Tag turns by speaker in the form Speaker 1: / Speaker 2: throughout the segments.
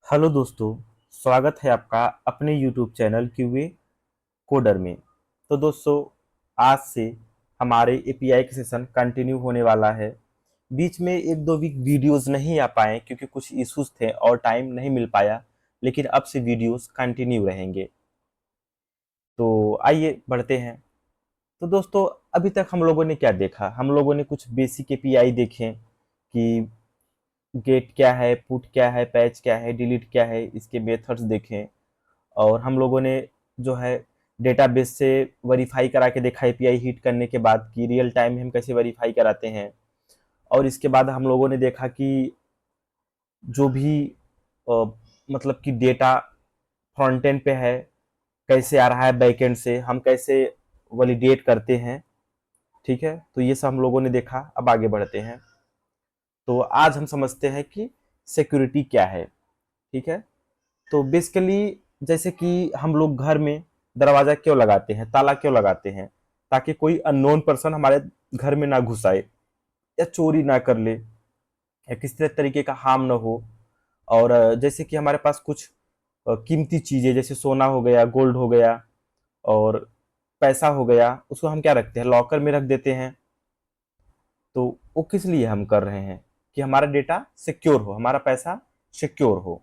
Speaker 1: Hello दोस्तों, स्वागत है आपका अपने यूट्यूब चैनल क्यूए कोडर में। तो दोस्तों, आज से हमारे एपीआई के सेशन कंटिन्यू होने वाला है। बीच में एक दो वीक वीडियोस नहीं आ पाए क्योंकि कुछ इश्यूज थे और टाइम नहीं मिल पाया, लेकिन अब से वीडियोस कंटिन्यू रहेंगे। तो आइए बढ़ते हैं। तो दोस्तों, अभी तक हम लोगों ने क्या देखा? हम लोगों ने कुछ बेसिक एपीआई देखे कि गेट क्या है, पुट क्या है, पैच क्या है, डिलीट क्या है, इसके मेथड्स देखें। और हम लोगों ने जो है डेटाबेस से वेरीफाई करा के देखा एपीआई हिट करने के बाद कि रियल टाइम में हम कैसे वेरीफाई कराते हैं। और इसके बाद हम लोगों ने देखा कि जो भी अ, मतलब कि डेटा फ्रंट एंड पे है, कैसे आ रहा है बैक एंड से, हम कैसे वैलिडेट करते हैं। ठीक है, तो ये सब हम लोगों ने देखा। अब आगे बढ़ते हैं। तो आज हम समझते हैं कि सिक्योरिटी क्या है। ठीक है, तो बेसिकली जैसे कि हम लोग घर में दरवाजा क्यों लगाते हैं, ताला क्यों लगाते हैं? ताकि कोई अननोन पर्सन हमारे घर में ना घुस आए या चोरी ना कर ले या किसी तरीके का हार्म ना हो। और जैसे कि हमारे पास कुछ कीमती चीजें जैसे सोना हो गया, गोल्ड हो गया और पैसा हो गया, उसको हम क्या रखते हैं, लॉकर में रख देते हैं। तो वो किस लिए हम कर रहे हैं? कि हमारा डेटा सिक्योर हो, हमारा पैसा सिक्योर हो।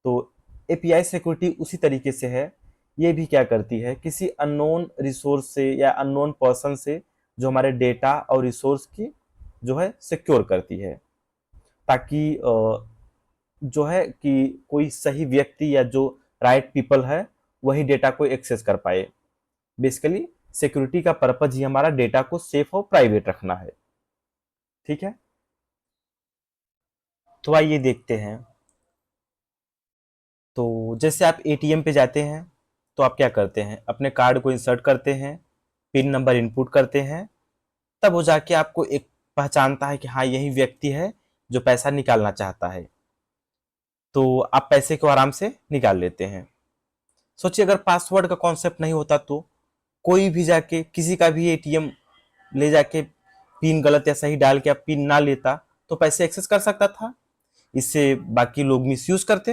Speaker 1: तो एपीआई सिक्योरिटी उसी तरीके से है। ये भी क्या करती है, किसी अननोन रिसोर्स से या अननोन पर्सन से जो हमारे डेटा और रिसोर्स की जो है सिक्योर करती है, ताकि जो है कि कोई सही व्यक्ति या जो राइट पीपल है वही डेटा को एक्सेस कर पाए। बेसिकली सिक्योरिटी का पर्पज ही हमारा डेटा को सेफ और प्राइवेट रखना है। ठीक है, तो आइए देखते हैं। तो जैसे आप एटीएम पे जाते हैं तो आप क्या करते हैं, अपने कार्ड को इंसर्ट करते हैं, पिन नंबर इनपुट करते हैं, तब वो जाके आपको एक पहचानता है कि हाँ यही व्यक्ति है जो पैसा निकालना चाहता है। तो आप पैसे को आराम से निकाल लेते हैं। सोचिए अगर पासवर्ड का कॉन्सेप्ट नहीं होता तो कोई भी जाके किसी का भी एटीएम ले जाके पिन गलत या सही डाल के आप पिन ना लेता तो पैसे एक्सेस कर सकता था। इससे बाकी लोग मिसयूज करते।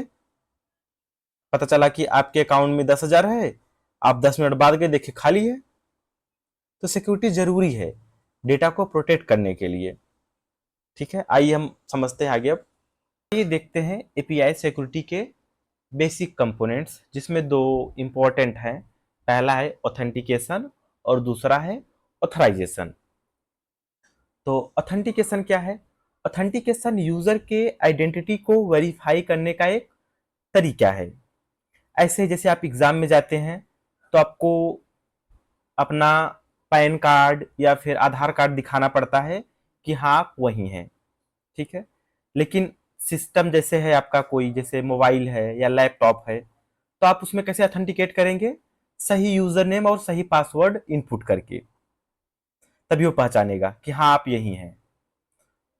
Speaker 1: पता चला कि आपके अकाउंट में 10,000 है, आप 10 मिनट बाद गए देखे खाली है। तो सिक्योरिटी जरूरी है डेटा को प्रोटेक्ट करने के लिए। ठीक है, आइए हम समझते हैं आगे। अब ये देखते हैं एपीआई सिक्योरिटी के बेसिक कंपोनेंट्स, जिसमें दो इंपॉर्टेंट हैं। पहला है ऑथेंटिकेशन और दूसरा है ऑथराइजेशन। तो ऑथेंटिकेशन क्या है? ऑथेंटिकेशन यूजर के आइडेंटिटी को वेरीफाई करने का एक तरीका है। ऐसे जैसे आप एग्जाम में जाते हैं तो आपको अपना पैन कार्ड या फिर आधार कार्ड दिखाना पड़ता है कि हाँ आप वही हैं। ठीक है, लेकिन सिस्टम जैसे है आपका, कोई जैसे मोबाइल है या लैपटॉप है, तो आप उसमें कैसे अथेंटिकेट करेंगे? सही यूजर नेम और सही पासवर्ड इनपुट करके, तभी वो पहचानेगा कि हाँ आप यही हैं।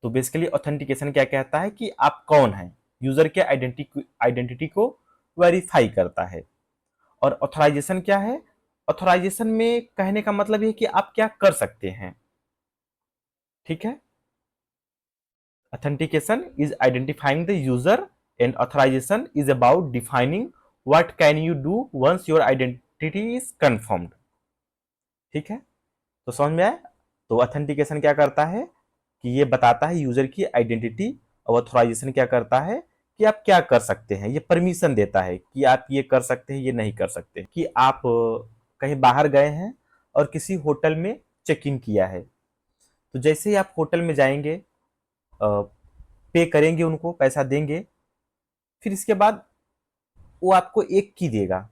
Speaker 1: तो बेसिकली ऑथेंटिकेशन क्या कहता है कि आप कौन हैं, यूजर के आइडेंटिटी को वेरीफाई करता है। और ऑथराइजेशन क्या है? ऑथराइजेशन में कहने का मतलब ये है कि आप क्या कर सकते हैं। ठीक है, authentication is identifying the user and authorization is about defining what can you do once your identity is confirmed. ठीक है, तो समझ में आया? तो ऑथेंटिकेशन क्या करता है कि ये बताता है यूजर की आइडेंटिटी, और ऑथराइजेशन क्या करता है कि आप क्या कर सकते हैं, ये परमिशन देता है कि आप ये कर सकते हैं, ये नहीं कर सकते। कि आप कहीं बाहर गए हैं और किसी होटल में चेक इन किया है, तो जैसे ही आप होटल में जाएंगे, पे करेंगे, उनको पैसा देंगे, फिर इसके बाद वो आपको एक की देगा।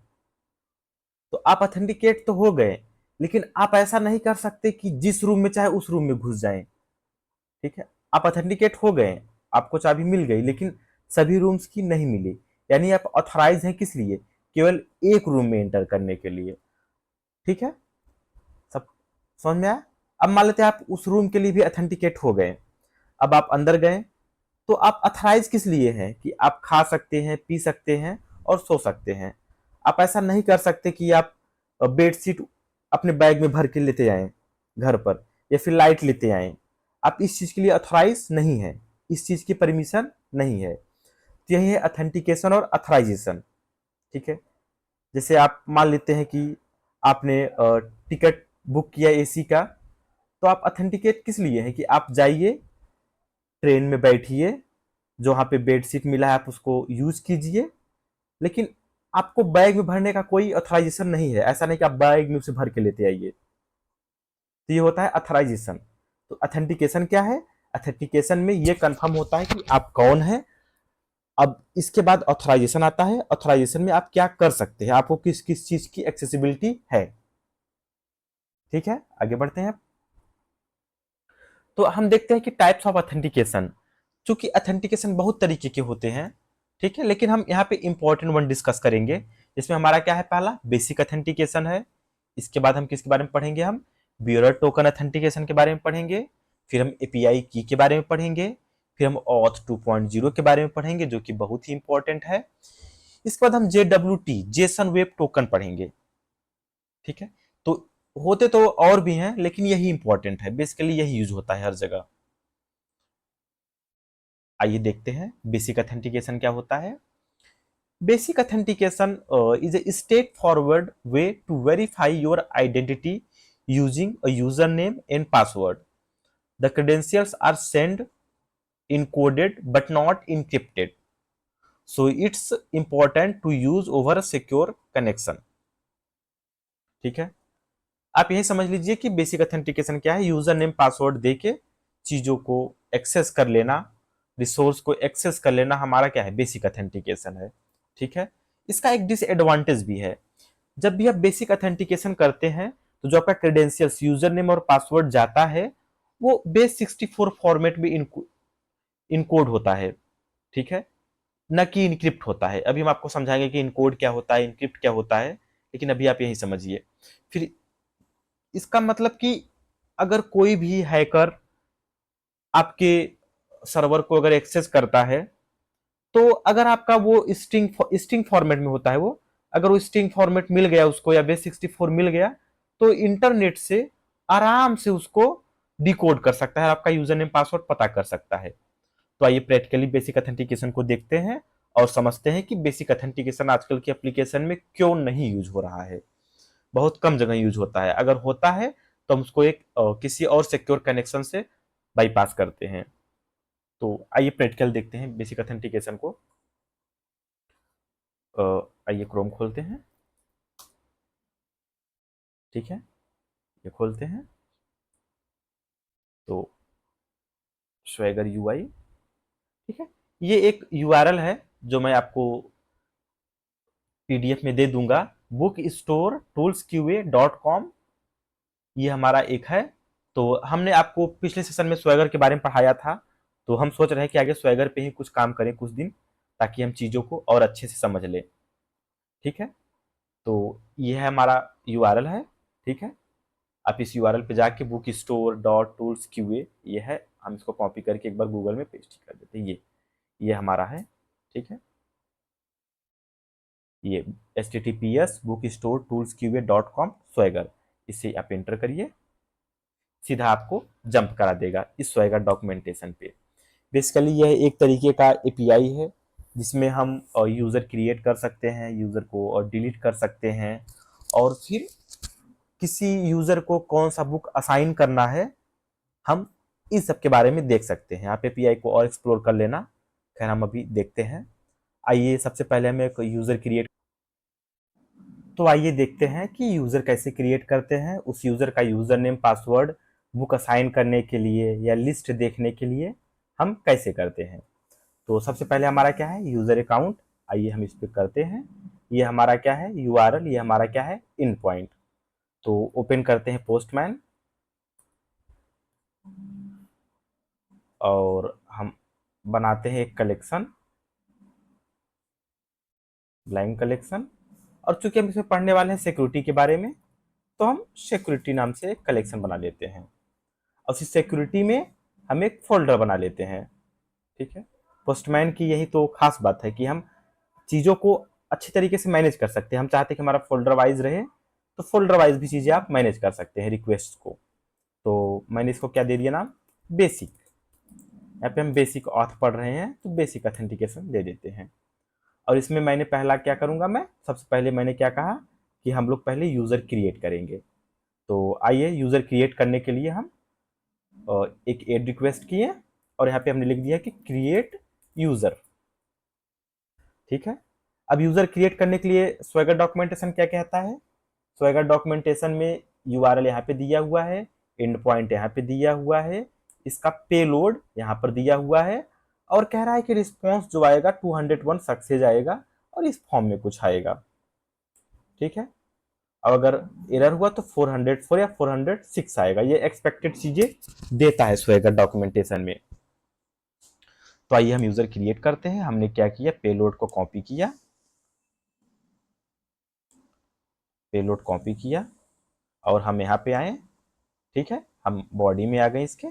Speaker 1: तो आप ऑथेंटिकेट तो हो गए, लेकिन आप ऐसा नहीं कर सकते कि जिस रूम में चाहे उस रूम में घुस जाएं। ठीक है, आप ऑथेंटिकेट हो गए, आपको चाबी मिल गई, लेकिन सभी रूम्स की नहीं मिली। यानी आप ऑथराइज हैं किस लिए? केवल एक रूम में एंटर करने के लिए। ठीक है, सब समझ में आया? अब मान लेते हैं आप उस रूम के लिए भी ऑथेंटिकेट हो गए। अब आप अंदर गए, तो आप अथराइज किस लिए हैं कि आप खा सकते हैं, पी सकते हैं और सो सकते हैं। आप ऐसा नहीं कर सकते कि आप बेडशीट अपने बैग में भर के लेते आए घर पर, या फिर लाइट लेते आए। आप इस चीज के लिए अथराइज नहीं है, इस चीज की परमिशन नहीं है। तो यही है ऑथेंटिकेशन और अथराइजेशन। ठीक है, जैसे आप मान लेते हैं कि आपने टिकट बुक किया एसी का, तो आप ऑथेंटिकेट किस लिए है कि आप जाइए, ट्रेन में बैठिए, जो वहाँ पे बेड सीट मिला है आप उसको यूज कीजिए, लेकिन आपको बैग में भरने का कोई ऑथराइजेशन नहीं है। ऐसा नहीं कि आप बैग में उसे भर के लेते आइए। तो ये होता है अथराइजेशन। तो अथेंटिकेशन क्या है? अथेंटिकेशन में ये कंफर्म होता है कि आप कौन है। अब इसके बाद ऑथराइजेशन आता है। ऑथराइजेशन में आप क्या कर सकते हैं, आपको किस किस चीज की एक्सेसिबिलिटी है। ठीक है, आगे बढ़ते हैं। तो हम देखते हैं कि टाइप्स ऑफ ऑथेंटिकेशन। चूंकि ऑथेंटिकेशन बहुत तरीके के होते हैं, ठीक है, लेकिन हम यहाँ पे इंपॉर्टेंट वन डिस्कस करेंगे। जिसमें हमारा क्या है, पहला बेसिक ऑथेंटिकेशन है। इसके बाद हम किसके बारे में पढ़ेंगे, हम बियरर टोकन ऑथेंटिकेशन के बारे में पढ़ेंगे। फिर हम एपीआई की के बारे में पढ़ेंगे। फिर हम ऑथ 2.0 के बारे में पढ़ेंगे, जो कि बहुत ही इंपॉर्टेंट है। इसके बाद हम JWT जेसन वेब टोकन पढ़ेंगे। ठीक है, तो होते तो और भी हैं, लेकिन यही इंपॉर्टेंट है, बेसिकली यही यूज होता है हर जगह। आइए देखते हैं बेसिक ऑथेंटिकेशन क्या होता है। Basic authentication is a straightforward way to verify your identity using a user name and password. The credentials are send encoded but not encrypted, so it's important to use over a secure connection। ठीक है, आप यही समझ लीजिए कि basic authentication क्या है। User name password देके चीजों को एक्सेस कर लेना, रिसोर्स को एक्सेस कर लेना, हमारा क्या है, बेसिक ऑथेंटिकेशन है। ठीक है, इसका एक डिसएडवांटेज भी है। जब भी आप बेसिक ऑथेंटिकेशन करते हैं, तो जो आपका क्रेडेंशियल्स यूजर नेम और पासवर्ड जाता है, वो बेस 64 फॉर्मेट में इनकोड होता है। ठीक है, न कि इनक्रिप्ट होता है। अभी हम आपको समझाएंगे कि इनकोड क्या होता है, इनक्रिप्ट क्या होता है, लेकिन अभी आप यही समझिए। फिर इसका मतलब कि अगर कोई भी हैकर आपके सर्वर को अगर एक्सेस करता है, तो अगर आपका वो स्ट्रिंग फॉर्मेट में होता है, वो अगर वो स्ट्रिंग फॉर्मेट मिल गया उसको या बेस 64 मिल गया, तो इंटरनेट से आराम से उसको डिकोड कर सकता है, आपका यूजर नेम पासवर्ड पता कर सकता है। तो आइए प्रैक्टिकली बेसिक ऑथेंटिकेशन को देखते हैं और समझते हैं कि बेसिक ऑथेंटिकेशन आजकल की एप्लीकेशन में क्यों नहीं यूज हो रहा है। बहुत कम जगह यूज होता है, अगर होता है तो हम उसको एक किसी और सिक्योर कनेक्शन से बाईपास करते हैं। तो आइए प्रैक्टिकल देखते हैं बेसिक ऑथेंटिकेशन को। आइए क्रोम खोलते हैं। ठीक है, ये खोलते हैं तो स्वैगर यूआई। ठीक है, ये एक यूआरएल है जो मैं आपको पीडीएफ में दे दूंगा, bookstoretools.qa.com। ये हमारा एक है। तो हमने आपको पिछले सेशन में स्वैगर के बारे में पढ़ाया था, तो हम सोच रहे हैं कि आगे स्वैगर पे ही कुछ काम करें कुछ दिन, ताकि हम चीज़ों को और अच्छे से समझ लें। ठीक है, तो ये है हमारा यूआरएल है। ठीक है, आप इस यूआरएल पे जाके bookstore.tools.qa, ये है, हम इसको कॉपी करके एक बार गूगल में पेस्ट कर देते हैं। ये हमारा है। ठीक है, ये https://bookstoretools.qa.com स्वैगर, इसे आप एंटर करिए, सीधा आपको जंप करा देगा इस स्वैगर डॉक्यूमेंटेशन पे। बेसिकली यह एक तरीके का एपीआई है, जिसमें हम यूज़र क्रिएट कर सकते हैं, यूज़र को और डिलीट कर सकते हैं, और फिर किसी यूज़र को कौन सा बुक असाइन करना है, हम इस सब के बारे में देख सकते हैं। आप एपीआई को और एक्सप्लोर कर लेना, खैर हम अभी देखते हैं। आइए सबसे पहले हमें एक यूज़र क्रिएट, तो आइए देखते हैं कि यूज़र कैसे क्रिएट करते हैं। उस यूज़र का user name password book assign करने के लिए या लिस्ट देखने के लिए हम कैसे करते हैं। तो सबसे पहले हमारा क्या है, यूज़र अकाउंट। आइए हम इस पर करते हैं। ये हमारा क्या है, यूआरएल, ये हमारा क्या है, इन पॉइंट। तो ओपन करते हैं पोस्टमैन, और हम बनाते हैं एक कलेक्शन, ब्लैंक कलेक्शन। और चूंकि हम इसमें पढ़ने वाले हैं सिक्योरिटी के बारे में, तो हम सिक्योरिटी नाम से एक कलेक्शन बना लेते हैं, और इस सिक्योरिटी में हम एक फोल्डर बना लेते हैं। ठीक है, पोस्टमैन की यही तो खास बात है कि हम चीज़ों को अच्छे तरीके से मैनेज कर सकते हैं। हम चाहते हैं कि हमारा फोल्डर वाइज रहे, तो फोल्डर वाइज भी चीज़ें आप मैनेज कर सकते हैं रिक्वेस्ट को। तो मैंने इसको क्या दे दिया नाम, बेसिक। यहाँ पे हम बेसिक ऑथ पढ़ रहे हैं तो बेसिक ऑथेंटिकेशन दे देते हैं। और इसमें मैंने पहला क्या करूंगा, मैं सबसे पहले मैंने क्या कहा कि हम लोग पहले यूजर क्रिएट करेंगे। तो आइए यूजर क्रिएट करने के लिए हम एक एड रिक्वेस्ट किए और यहाँ पे हमने लिख दिया कि क्रिएट यूजर। ठीक है, अब यूजर क्रिएट करने के लिए स्वैगर डॉक्यूमेंटेशन क्या कहता है। स्वैगर डॉक्यूमेंटेशन में यूआरएल यहाँ पे दिया हुआ है, एंड पॉइंट यहाँ पे दिया हुआ है, इसका पेलोड यहाँ पर दिया हुआ है, और कह रहा है कि रिस्पॉन्स जो आएगा 201 सक्सेस आएगा और इस फॉर्म में कुछ आएगा। ठीक है, अब अगर एरर हुआ तो 404 या 406 आएगा। ये एक्सपेक्टेड चीजें देता है स्वैगर डॉक्यूमेंटेशन में। तो आइए हम यूजर क्रिएट करते हैं। हमने क्या किया, पेलोड को कॉपी किया, पेलोड कॉपी किया और हम यहाँ पे आए। ठीक है, हम बॉडी में आ गए, इसके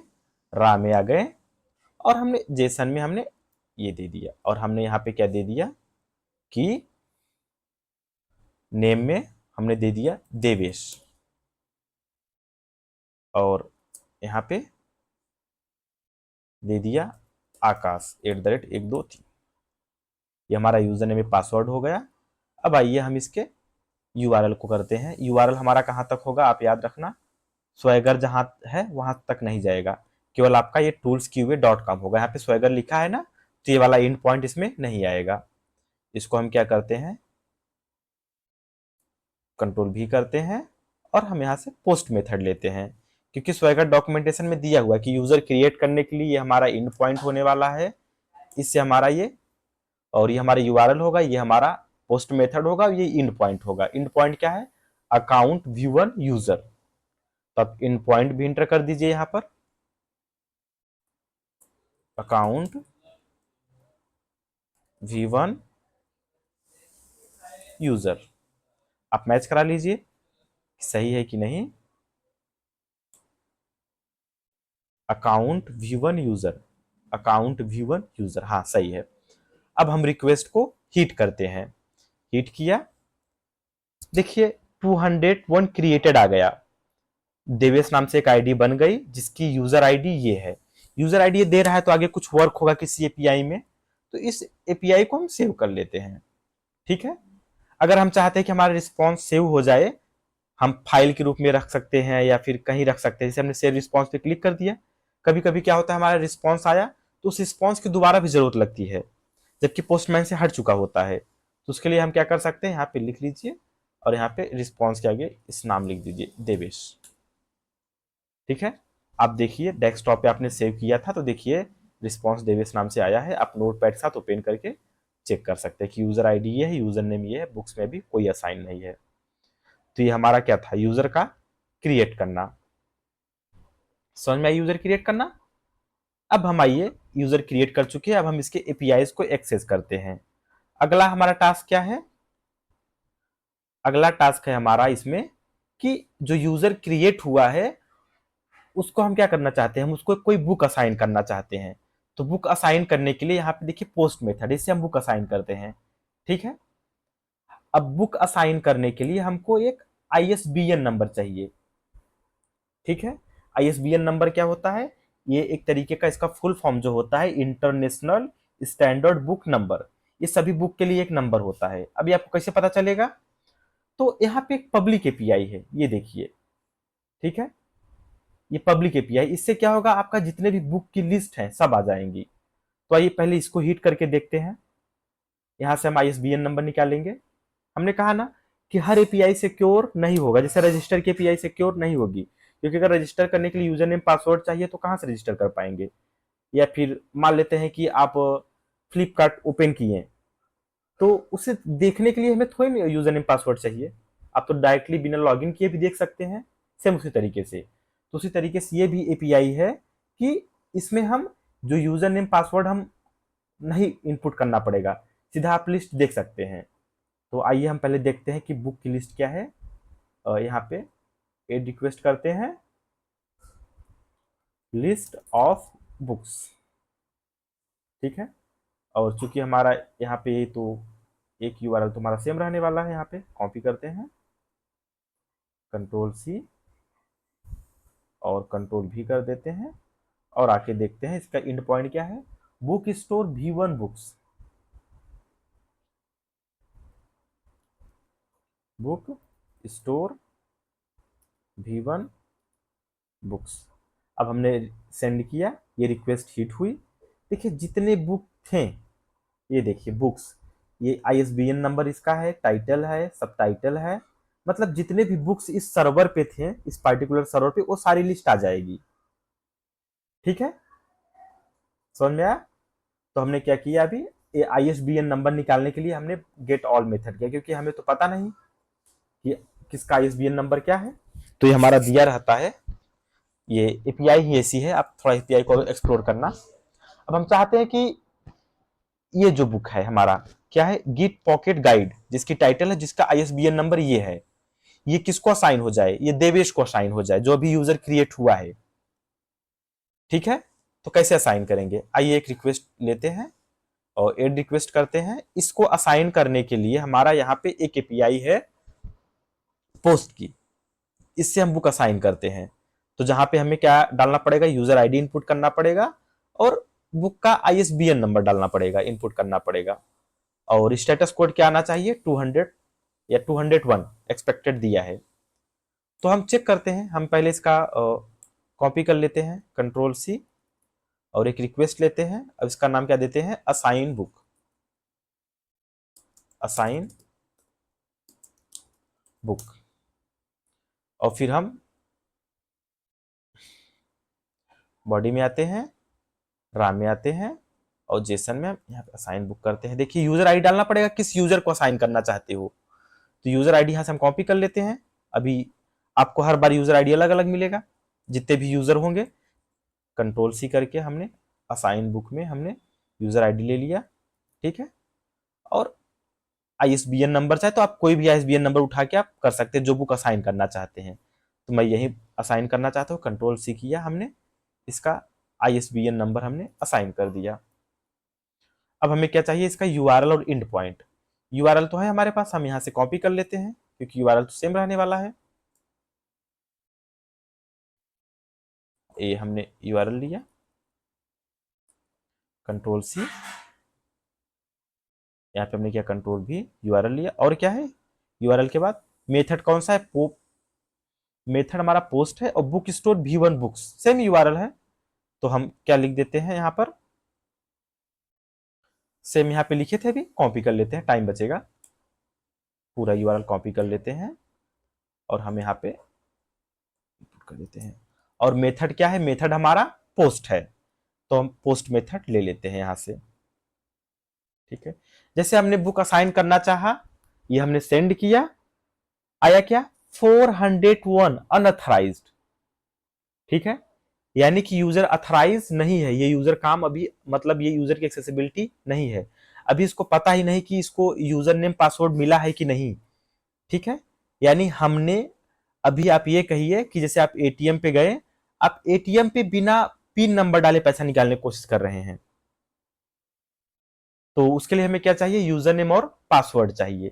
Speaker 1: रा में आ गए और हमने जेसन में हमने ये दे दिया और हमने यहाँ पे क्या दे दिया कि नेम में हमने दे दिया देवेश और यहाँ पे दे दिया आकाश @123। ये हमारा यूजर नेम में पासवर्ड हो गया। अब आइए हम इसके यूआरएल को करते हैं। यूआरएल हमारा कहाँ तक होगा, आप याद रखना, स्वैगर जहां है वहां तक नहीं जाएगा, केवल आपका ये toolsqa.com होगा। यहाँ पे स्वैगर लिखा है ना, तो ये वाला एंड पॉइंट इसमें नहीं आएगा। इसको हम क्या करते हैं, कंट्रोल V करते हैं और हम यहाँ से पोस्ट मेथड लेते हैं, क्योंकि स्वैगर डॉक्यूमेंटेशन में दिया हुआ है कि यूजर क्रिएट करने के लिए ये हमारा एंड पॉइंट होने वाला है, इससे हमारा ये, और ये हमारा यूआरएल होगा, ये हमारा पोस्ट मेथड होगा, ये एंड पॉइंट होगा। एंड पॉइंट क्या है, अकाउंट V1 यूजर। तो आप एंड पॉइंट भी इंटर कर दीजिए यहाँ पर, अकाउंट V1 यूजर। आप मैच करा लीजिए सही है कि नहीं। Account V1 user, account V1 user, हाँ सही है। अब हम रिक्वेस्ट को हीट करते हैं। हीट किया, देखिए 201 क्रिएटेड आ गया। देवेश नाम से एक आईडी बन गई जिसकी यूजर आईडी ये है। यूजर आईडी ये दे रहा है तो आगे कुछ वर्क होगा किसी एपीआई में, तो इस एपीआई को हम सेव कर लेते हैं। ठीक है, अगर हम चाहते हैं कि हमारा रिस्पॉन्स सेव हो जाए, हम फाइल के रूप में रख सकते हैं या फिर कहीं रख सकते हैं। जैसे हमने सेव रिस्पॉन्स पे क्लिक कर दिया, कभी कभी क्या होता है, हमारा रिस्पॉन्स आया तो उस रिस्पॉन्स की दोबारा भी जरूरत लगती है, जबकि पोस्टमैन से हट चुका होता है। तो उसके लिए हम क्या कर सकते हैं, यहाँ पे लिख लीजिए और यहाँ पे रिस्पॉन्स के आगे इस नाम लिख दीजिए, देवेश। ठीक है, आप देखिए डेस्कटॉप पे आपने सेव किया था तो देखिए रिस्पॉन्स देवेश नाम से आया है। आप नोटपैड के साथ ओपन करके चेक कर सकते हैं कि यूजर आईडी ये है, यूजर नेम ये है, बुक्स में भी कोई असाइन नहीं है। तो ये हमारा क्या था, यूजर का क्रिएट करना। समझ में आई यूजर क्रिएट करना। अब हम आइए यूजर क्रिएट कर चुके हैं, अब हम इसके एपीआईज को एक्सेस करते हैं। अगला हमारा टास्क क्या है, अगला टास्क है हमारा इसमें कि जो यूजर क्रिएट हुआ है उसको हम क्या करना चाहते हैं, हम उसको कोई बुक असाइन करना चाहते हैं। तो बुक असाइन करने के लिए यहाँ पे देखिए पोस्ट मेथड, इससे हम बुक असाइन करते हैं। ठीक है, अब बुक असाइन करने के लिए हमको एक आईएसबीएन नंबर चाहिए। ठीक है, आईएसबीएन नंबर क्या होता है, ये एक तरीके का इसका फुल फॉर्म जो होता है इंटरनेशनल स्टैंडर्ड बुक नंबर। ये सभी बुक के लिए एक नंबर होता है। अभी आपको कैसे पता चलेगा, तो यहाँ पे एक पब्लिक एपीआई है, ये देखिए। ठीक है, ये पब्लिक एपीआई, इससे क्या होगा, आपका जितने भी बुक की लिस्ट है सब आ जाएंगी। तो आइए पहले इसको हिट करके देखते हैं। यहाँ से हम आईएसबीएन नंबर निकालेंगे। हमने कहा ना कि हर एपीआई सिक्योर नहीं होगा, जैसे रजिस्टर की एपीआई सिक्योर नहीं होगी, क्योंकि अगर रजिस्टर करने के लिए यूजर नेम पासवर्ड चाहिए तो कहाँ से रजिस्टर कर पाएंगे। या फिर मान लेते हैं कि आप फ्लिपकार्ट ओपन किए तो उसे देखने के लिए हमें थोड़ी यूजर नेम पासवर्ड चाहिए, आप तो डायरेक्टली बिना लॉगिन किए भी देख सकते हैं। सेम उसी तरीके से, तो उसी तरीके से ये भी एपीआई है कि इसमें हम जो यूजर नेम पासवर्ड हम नहीं इनपुट करना पड़ेगा, सीधा आप लिस्ट देख सकते हैं। तो आइए हम पहले देखते हैं कि बुक की लिस्ट क्या है। यहाँ पे एड रिक्वेस्ट करते हैं, लिस्ट ऑफ बुक्स। ठीक है, और चूंकि हमारा यहाँ पे तो एक यूआरएल तो हमारा सेम रहने वाला है, यहाँ पे कॉपी करते हैं, कंट्रोल C और कंट्रोल V कर देते हैं और आके देखते हैं इसका इंड पॉइंट क्या है। Book store V1 books, book store V1 books. अब हमने सेंड किया, ये रिक्वेस्ट हिट हुई। देखिए जितने बुक थे, ये देखिए बुक्स, ये ISBN नंबर इसका है, टाइटल है, सब टाइटल है, मतलब जितने भी बुक्स इस सर्वर पे थे, इस पर्टिकुलर सर्वर पे, वो सारी लिस्ट आ जाएगी। ठीक है, समझ में आया। तो हमने क्या किया अभी, ये ISBN नंबर निकालने के लिए हमने गेट ऑल मेथड किया, क्योंकि हमें तो पता नहीं कि किसका ISBN नंबर क्या है, तो ये हमारा दिया रहता है। ये एपीआई ही ऐसी है, आप थोड़ा एपीआई को एक्सप्लोर करना। अब हम चाहते हैं कि ये जो बुक है हमारा क्या है, गिट पॉकेट गाइड, जिसकी टाइटल है, जिसका ISBN नंबर ये है, ये किसको असाइन हो जाए, ये देवेश को असाइन हो जाए, जो अभी यूजर क्रिएट हुआ है। ठीक है, तो कैसे असाइन करेंगे, आइए एक रिक्वेस्ट लेते हैं और एड रिक्वेस्ट करते हैं। इसको असाइन करने के लिए हमारा यहाँ पे एक एपीआई है पोस्ट की, इससे हम बुक असाइन करते हैं। तो जहां पे हमें क्या डालना पड़ेगा, यूजर आईडी इनपुट करना पड़ेगा और बुक का ISBN नंबर डालना पड़ेगा, इनपुट करना पड़ेगा। और स्टेटस कोड क्या आना चाहिए, 200 या 201 एक्सपेक्टेड दिया है। तो हम चेक करते हैं, हम पहले इसका कॉपी कर लेते हैं, Ctrl+C, और एक रिक्वेस्ट लेते हैं। अब इसका नाम क्या देते हैं, असाइन बुक, असाइन बुक। और फिर हम बॉडी में आते हैं, राम में आते हैं, और जेसन में हम यहाँ पे असाइन बुक करते हैं। देखिए यूजर आईडी डालना पड़ेगा, किस यूजर को असाइन करना चाहते हो। तो यूजर आईडी यहाँ से हम कॉपी कर लेते हैं। अभी आपको हर बार यूजर आईडी अलग अलग मिलेगा, जितने भी यूजर होंगे। Ctrl+C करके हमने असाइन बुक में हमने यूजर आईडी ले लिया। ठीक है, और ISBN नंबर चाहे तो आप कोई भी ISBN नंबर उठा के आप कर सकते हैं, जो बुक असाइन करना चाहते हैं। तो मैं यही असाइन करना चाहता हूँ, Ctrl+C किया हमने, इसका ISBN नंबर हमने असाइन कर दिया। अब हमें क्या चाहिए, इसका URL और इंड पॉइंट। URL तो है हमारे पास, हम यहाँ से कॉपी कर लेते हैं, क्योंकि URL तो सेम रहने वाला है। ये हमने URL लिया, Ctrl+C, यहाँ पे हमने क्या Ctrl+V, URL लिया। और क्या है, URL के बाद मेथड कौन सा है, मेथड हमारा पोस्ट है, और book store V1 books same URL है। तो हम क्या लिख देते हैं यहाँ पर, सेम यहाँ पे लिखे थे, अभी कॉपी कर लेते हैं, टाइम बचेगा। पूरा URL कॉपी कर लेते हैं और हम यहाँ पे कर देते हैं। और मेथड क्या है, मेथड हमारा पोस्ट है, तो हम पोस्ट मेथड ले लेते हैं यहाँ से। ठीक है, जैसे हमने बुक असाइन करना चाहा, ये हमने सेंड किया, आया क्या, 401 अनअथराइज्ड। ठीक है, यानी कि यूजर अथराइज नहीं है, ये यूजर काम अभी, मतलब ये यूजर की एक्सेसिबिलिटी नहीं है, अभी इसको पता ही नहीं कि इसको यूजर नेम पासवर्ड मिला है कि नहीं। ठीक है, यानी हमने अभी, आप ये कहिए कि जैसे आप एटीएम पे गए, आप एटीएम पे बिना पिन नंबर डाले पैसा निकालने की कोशिश कर रहे हैं, तो उसके लिए हमें क्या चाहिए, यूजर नेम और पासवर्ड चाहिए।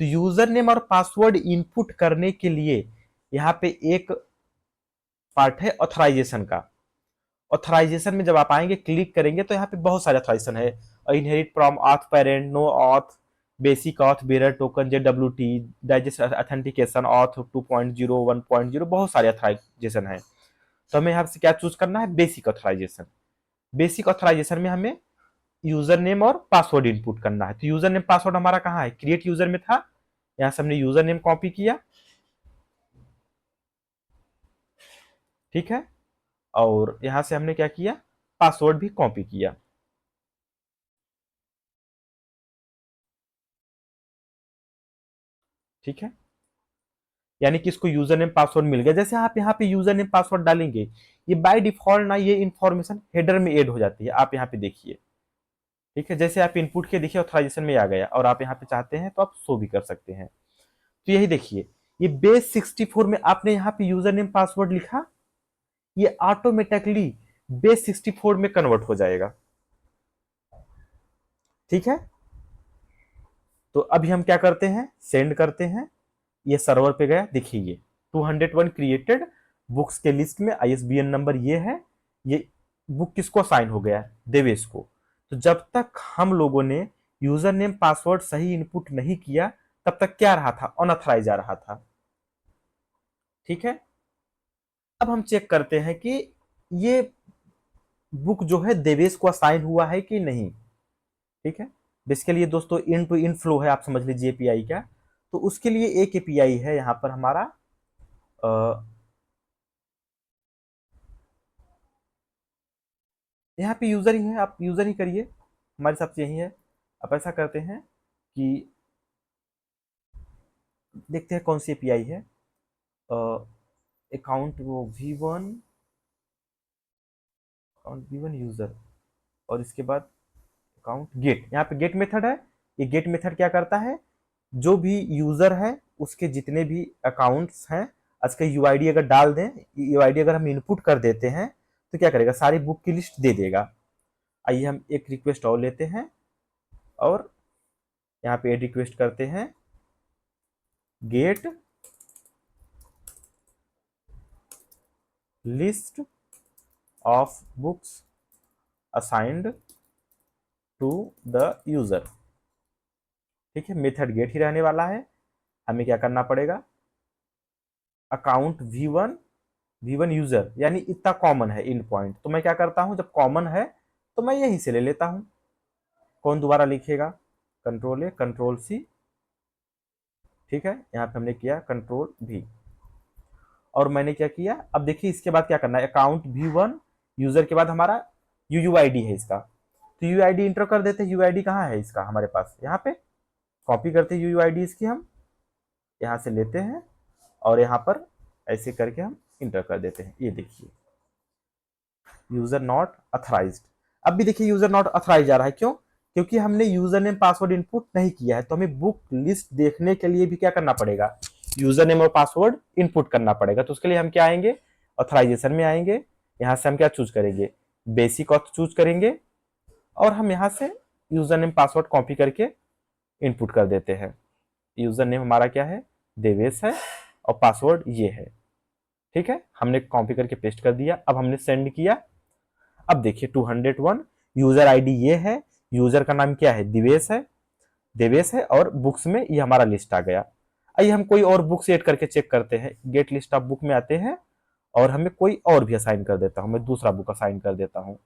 Speaker 1: तो यूजर नेम और पासवर्ड इनपुट करने के लिए यहाँ पे एक पार्ट है ऑथराइजेशन का। ऑथराइजेशन में जब आप आएंगे, क्लिक करेंगे, तो यहाँ पे बहुत सारे ऑथराइजेशन है, inherit from auth parent, no auth, basic auth, bearer token, JWT, digest authentication, auth 2.0, 1.0, बहुत सारे ऑथराइजेशन है। तो हमें यहाँ से क्या चूज करना है, बेसिक ऑथराइजेशन। बेसिक ऑथराइजेशन में हमें यूजर नेम और पासवर्ड इनपुट करना है। तो यूजर नेम पासवर्ड हमारा कहाँ है, क्रिएट यूजर में था, यहाँ से हमने यूजर नेम कॉपी किया। ठीक है, और यहां से हमने क्या किया, पासवर्ड भी कॉपी किया। ठीक है, यानी कि इसको यूजर नेम पासवर्ड मिल गया। जैसे आप यहाँ पे यूजर नेम पासवर्ड डालेंगे, ये बाय डिफॉल्ट ना ये इंफॉर्मेशन हेडर में ऐड हो जाती है, आप यहाँ पे देखिए। ठीक है, जैसे आप इनपुट के देखिए ऑथराइजेशन में आ गया, और आप यहाँ पे चाहते हैं तो आप शो भी कर सकते हैं। तो यही देखिए, ये बेस 64 में आपने यहाँ पे यूजर नेम पासवर्ड लिखा, ये ऑटोमेटिकली बेस 64 में कन्वर्ट हो जाएगा। ठीक है, तो अभी हम क्या करते हैं, सेंड करते हैं, ये सर्वर पे गया, देखिए ये 201 क्रिएटेड बुक्स के लिस्ट में ISBN नंबर ये है, ये बुक किसको असाइन हो गया, देवेश को। तो जब तक हम लोगों ने यूजर नेम पासवर्ड सही इनपुट नहीं किया तब तक क्या रहा था, अनऑथराइज आ रहा था। ठीक है, अब हम चेक करते हैं कि ये बुक जो है देवेश को असाइन हुआ है कि नहीं। ठीक है, बेसिकली ये दोस्तों इन टू इन फ्लो है, आप समझ लीजिए एपीआई का। तो उसके लिए एक एपीआई है यहाँ पर हमारा, यहाँ पे यूजर ही है, आप यूजर ही करिए, हमारे हिसाब से यही है। आप ऐसा करते हैं कि देखते हैं कौन सी एपीआई है। अकाउंट वो V1 यूजर, और इसके बाद अकाउंट गेट, यहाँ पे गेट मेथड है। ये गेट मेथड क्या करता है, जो भी यूजर है उसके जितने भी अकाउंट्स हैं उसका यूआईडी अगर डाल दें, यूआईडी अगर हम इनपुट कर देते हैं तो क्या करेगा, सारी बुक की लिस्ट दे देगा। आइए हम एक रिक्वेस्ट और लेते हैं और यहाँ पे एड रिक्वेस्ट करते हैं, get list of books assigned to the user. ठीक है, मेथड गेट ही रहने वाला है। हमें क्या करना पड़ेगा, अकाउंट V1 यूजर, यानी इतना कॉमन है इन पॉइंट, तो मैं क्या करता हूं, जब कॉमन है तो मैं यहीं से ले लेता हूं। कौन दोबारा लिखेगा, कंट्रोल A कंट्रोल C। ठीक है, यहाँ पे हमने किया कंट्रोल V, और मैंने क्या किया, अब देखिए इसके बाद क्या करना है, अकाउंट V1 यूजर के बाद हमारा यूयूआईडी है इसका, तो यूआईडी इंटर कर देते हैं। यूआईडी कहाँ है इसका, हमारे पास यहाँ पे, कॉपी करते हैं यूआईडी इसकी, हम यहाँ से लेते हैं और यहाँ पर ऐसे करके हम इंटर कर देते हैं। ये देखिए यूजर नॉट अथराइज्ड, अब भी देखिए यूजर नॉट अथराइज आ रहा है, क्यों, क्योंकि हमने यूजर नेम पासवर्ड इनपुट नहीं किया है। तो हमें बुक लिस्ट देखने के लिए भी क्या करना पड़ेगा, यूजर नेम और पासवर्ड इनपुट करना पड़ेगा। तो उसके लिए हम क्या आएंगे, ऑथराइजेशन में आएंगे, यहाँ से हम क्या चूज करेंगे, बेसिक ऑथ चूज करेंगे, और हम यहाँ से यूजर नेम पासवर्ड कॉपी करके इनपुट कर देते हैं। यूजर नेम हमारा क्या है, देवेश है, और पासवर्ड ये है। ठीक है, हमने कॉपी करके पेस्ट कर दिया, अब हमने सेंड किया। अब देखिए 201 यूजर आईडी ये है, यूजर का नाम क्या है, देवेश है, और बुक्स में ये हमारा लिस्ट आ गया। आइए हम कोई और बुक्स ऐड करके चेक करते हैं। गेट लिस्ट ऑफ बुक में आते हैं और हमें कोई और भी असाइन कर देता हूं, मैं दूसरा बुक असाइन कर देता हूं।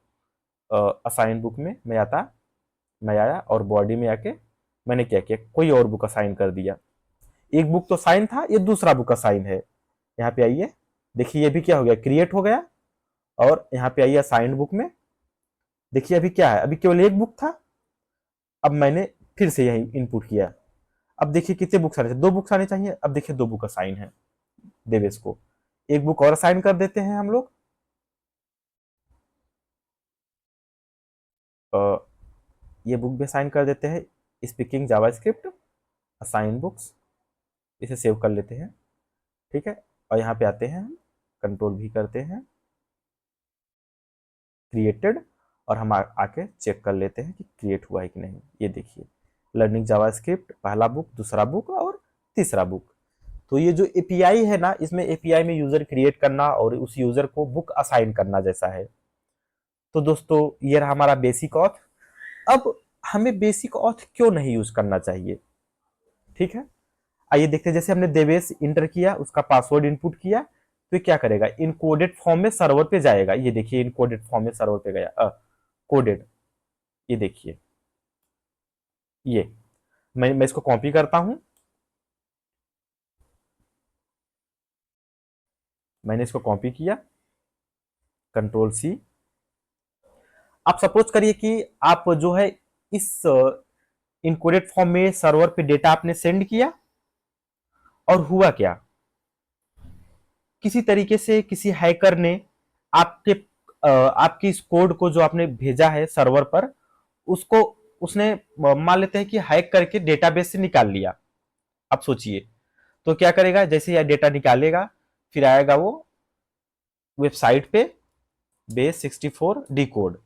Speaker 1: असाइन बुक में मैं आया और बॉडी में आके मैंने क्या किया, कोई और बुक असाइन कर दिया। एक बुक तो साइन था, ये दूसरा बुक असाइन है। यहाँ पे आइए, देखिए ये भी क्या हो गया, क्रिएट हो गया। और यहाँ पे आइए असाइंड बुक में, देखिए अभी क्या है, अभी केवल एक बुक था, अब मैंने फिर से यही इनपुट किया। अब देखिए कितने बुक्स आने चाहिए, दो बुक्स आने चाहिए। अब देखिए दो बुक असाइन है देवेश को, एक बुक और असाइन कर देते हैं हम लोग। ये बुक भी असाइन कर देते हैं, स्पीकिंग जावास्क्रिप्ट असाइन बुक्स, इसे सेव कर लेते हैं। ठीक है, और यहाँ पे आते हैं हम कंट्रोल भी करते हैं, क्रिएटेड, और हम आके चेक कर लेते हैं कि क्रिएट हुआ है कि नहीं। ये देखिए लर्निंग जावास्क्रिप्ट, पहला बुक, दूसरा बुक और तीसरा बुक। तो ये जो एपीआई है ना, इसमें एपीआई में यूजर क्रिएट करना और उस यूजर को बुक असाइन करना जैसा है। तो दोस्तों ये रहा हमारा बेसिक ऑथ। अब हमें बेसिक ऑथ क्यों नहीं यूज करना चाहिए, ठीक है, आइए देखते हैं। जैसे हमने देवेश इंटर किया, उसका पासवर्ड इनपुट किया, तो क्या करेगा, इनकोडेड फॉर्म में सर्वर पे जाएगा। ये देखिए इनकोडेड फॉर्म में सर्वर पे गया, कोडेड, ये देखिए, ये मैं इसको कॉपी करता हूं, मैंने इसको कॉपी किया, कंट्रोल C। आप सपोज करिए कि आप जो है इस इनकोडेड फॉर्म में सर्वर पे डेटा आपने सेंड किया, और हुआ क्या, किसी तरीके से किसी हैकर ने आपके आपकी इस कोड को जो आपने भेजा है सर्वर पर, उसको उसने मान लेते हैं कि हैक करके डेटाबेस से निकाल लिया। आप सोचिए, तो क्या करेगा, जैसे यह डेटा निकालेगा, फिर आएगा वो वेबसाइट पे बेस 64 डिकोड,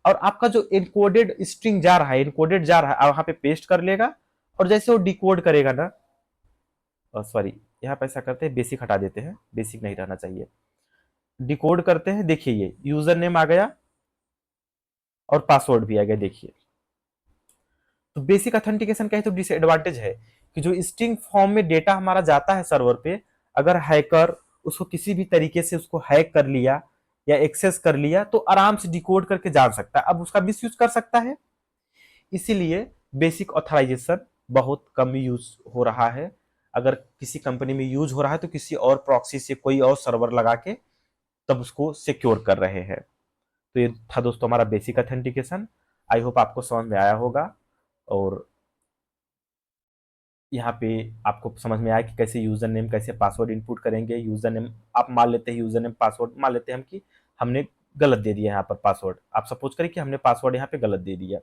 Speaker 1: और आपका जो इनकोडेड स्ट्रिंग जा रहा है, इनकोडेड जा रहा है, वहां पे पेस्ट कर लेगा। और जैसे वो डिकोड करेगा ना, सॉरी यहाँ पे ऐसा करते हैं, बेसिक हटा देते हैं, बेसिक नहीं रहना चाहिए। डिकोड करते हैं, देखिए ये यूजर नेम आ गया और पासवर्ड भी आ गया। देखिए तो बेसिक ऑथेंटिकेशन का ही तो डिसएडवांटेज है कि जो स्ट्रिंग फॉर्म में डेटा हमारा जाता है सर्वर पे, अगर हैकर उसको किसी भी तरीके से उसको हैक कर लिया या एक्सेस कर लिया तो आराम से डिकोड करके जान सकता है, अब उसका मिस यूज कर सकता है। इसीलिए बेसिक ऑथराइजेशन बहुत कम यूज हो रहा है। अगर किसी कंपनी में यूज हो रहा है तो किसी और प्रॉक्सी से कोई और सर्वर लगा के तब उसको सिक्योर कर रहे हैं। तो ये था दोस्तों हमारा बेसिक ऑथेंटिकेशन। आई होप आपको समझ में आया होगा और यहाँ पे आपको समझ में आया कि कैसे यूजर नेम कैसे पासवर्ड इनपुट करेंगे। यूजर नेम आप मान लेते हैं, यूजर नेम पासवर्ड मान लेते हैं हम कि हमने गलत दे दिया यहाँ पर पासवर्ड। आप सपोज करें कि हमने पासवर्ड यहाँ पे गलत दे दिया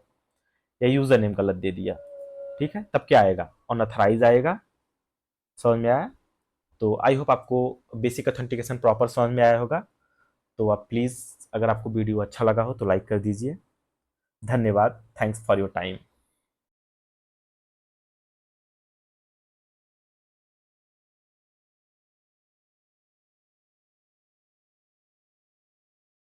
Speaker 1: या यूजर नेम गलत दे दिया, ठीक है, तब क्या आएगा, अनऑथराइज आएगा। समझ में आया? तो आई होप आपको बेसिक ऑथेंटिकेशन प्रॉपर समझ में आया होगा। तो आप प्लीज़, अगर आपको वीडियो अच्छा लगा हो तो लाइक कर दीजिए। धन्यवाद, थैंक्स फॉर योर टाइम।